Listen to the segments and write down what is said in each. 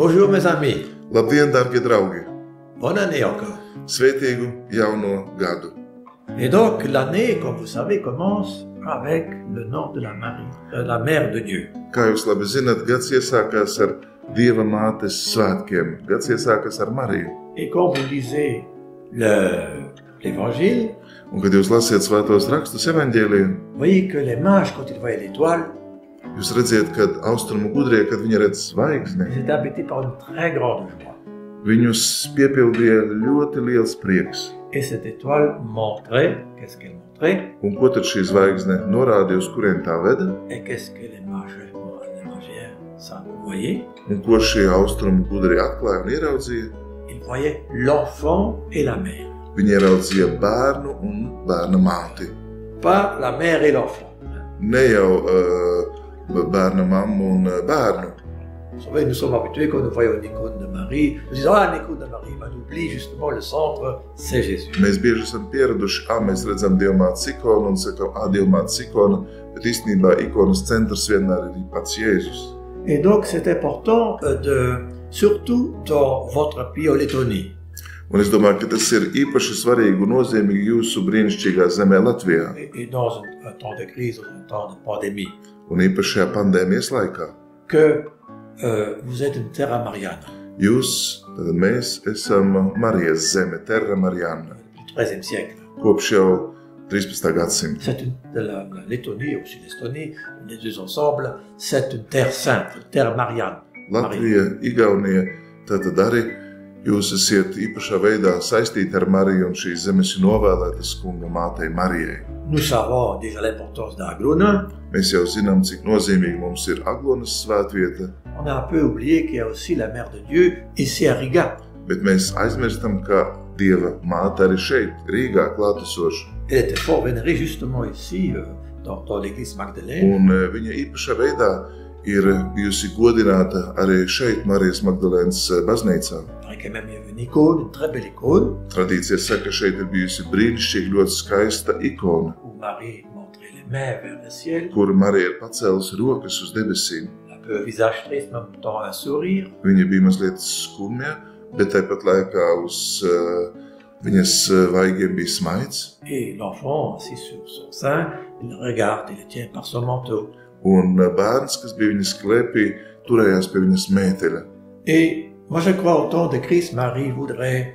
Bonjour mes amis, Labdien, darbie draugi! bonne année encore. Svētīgu jauno gadu! Et donc l'année, comme vous savez, commence avec le nom de la Marie, la mère de Dieu. Kā jūs labi zināt, gads iesākās ar Dieva mātes svētkiem. Gads iesākās ar Mariju. Et quand vous lisez l'évangile, Un, kad jūs lasiet svētos rakstus evaņģēliju, vous voyez que les mages, quand ils voyaient l'étoile, jūs redziet, kad austrumu gudrie, kad viņi redz zvaigzni, ils étaient habités par une très grande joie. viņus piepildīja ļoti liels prieks. Et cette étoile montrait, qu'est-ce qu'elle montrait, Un ko tad šī zvaigzne norādīja, uz kurien tā veda? et qu'est-ce que les magiens ça voyaient. Un ko šie austrumu gudrie atklāja un ieraudzīja? Ils voyaient l'enfant et la mère. Viņi ieraudzīja bērnu un bērna māti. Pas la mère et l'enfant. Ne jau bērna mammu un bērnu. Vous savez, nous sommes habitués quand nous voyons une icône de Marie, nous disons, ah, une icône de Marie, mais on oublie justement le centre, c'est Jésus. Mēs bieži esam pieraduši, mēs redzam Dievmātes ikonu un sakam, Dievmātes ikona, bet īstenībā ikonas centrs vienmēr ir pats Jēzus. Et donc, c'est important surtout dans votre pays en Lettonie. Un es domāju, ka tas ir īpaši svarīgi un nozīmīgi jūsu brīnišķīgā zemē Latvijā. Et dans un temps de crise, dans un temps de pandémie. Un īpaši šajā pandēmijas laikā. Que vous êtes une terra mariana. Jūs, tad mēs esam Marijas zeme, Terra Mariana. Du XIIIe siècle. Kopš jau 13. gadsimta. C'est la Lettonie et aussi l'Estonie, les deux ensemble, c'est une terre sainte, une terre mariane. Latvija, Igaunija, tātad arī jūs esat īpašā veidā saistīti ar Mariju un šīs zemes ir novēlētas kunga mātei Marijai. Nous savons déjà l'importance d'Aglona. Mēs jau zinām, cik nozīmīgi mums ir Aglonas svētvieta. On a un peu oublié qu'il y a aussi la mère de Dieu ici à Riga. Bet mēs aizmirstam, ka Dieva māte arī šeit, Rīgā, klātesoša. Elle était fort vénérée justement ici, dans l'église Magdalène. Un viņa īpašā veidā ir bijusi godināta arī šeit, Marijas Magdalēnas baznīcā. Il y a même une icône, une très belle icône. Tradīcija saka, šeit ir bijusi brīnišķīga, ļoti skaista ikona, Où Marie montrait les mains vers le ciel. kur Marija ir pacēlusi rokas uz debesīm. Un peu visage triste, en même temps un sourire. Viņa bija mazliet skumja, bet tāpat laikā uz viņas vaigiem bija smaids. Et l'enfant, assis sur son sein, il le regarde et le tient par son manteau. Un bērns, kas bija viņas klēpī, turējās pie viņas mēteļa. Et moi je crois au temps de crise, Marie voudrait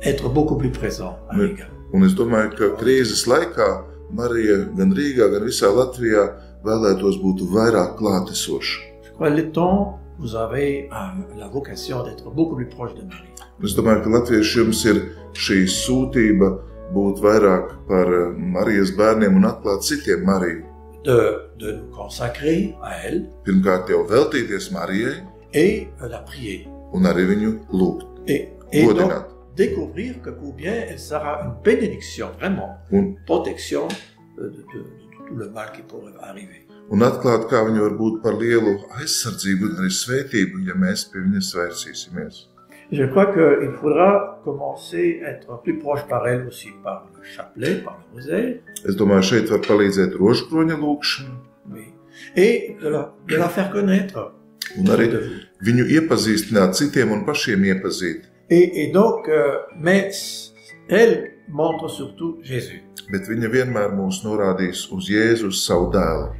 être beaucoup plus présente à Riga. Un es domāju, ka krīzes laikā Marija gan Rīgā, gan visā Latvijā vēlētos būt vairāk klātesoša. Je crois que le temps, vous avez la vocation d'être beaucoup plus proche de Marie. Es domāju, ka latvieši jums ir šī sūtība būt vairāk par Marijas bērniem un atklāt citiem Mariju. De nous consacrer à elle Pirmkārt jau veltīties Marijai et la prier. un arī viņu lūgt, Et donc godināt. découvrir que combien elle sera une bénédiction, vraiment, Un, une protection de tout le mal qui pourrait arriver. un atklāt, kā viņa var būt par lielu aizsardzību un arī svētību, ja mēs pie viņas vērsīsimies. Je crois qu'il faudra commencer à être plus proche par elle aussi, par le chapelet, par le rosaire, Es domāju, šeit var palīdzēt rožkroņa lūgšana oui. Et de la faire connaître. un arī De vous. viņu iepazīstināt citiem un pašiem iepazīt. Et donc, mais elle montre surtout Jésus. Bet viņa vienmēr mūs norādīs uz Jēzu, uz savu dēlu.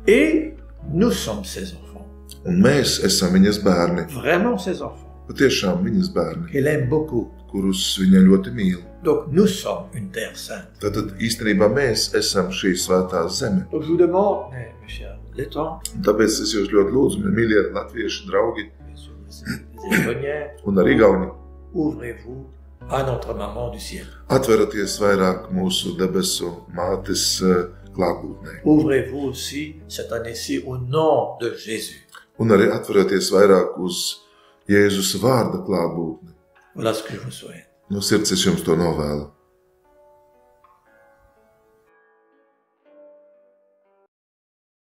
Et nous sommes ses enfants, Un mēs esam viņas bērni, vraiment ses enfants, patiešām viņas bērni, qu'elle aime beaucoup. kurus viņa ļoti mīl. Donc nous sommes une terre sainte. Tātad īstenībā mēs esam šī svētā zeme. Donc je vous demande, mes chers Lettons, Un tāpēc es jūs ļoti lūdzu, mīļie latvieši draugi bien sûr les Estoniens, un arī Igauni, ouvrez-vous à notre maman du ciel. atveraties vairāk mūsu debesu mātes klātbūtnē. Ouvrez-vous aussi cette année-ci au nom de Jésus. Un arī atveraties vairāk uz Jēzus vārda klātbūtni. Voilà ce que je vous souhaite. No sirds es jums to novēlu.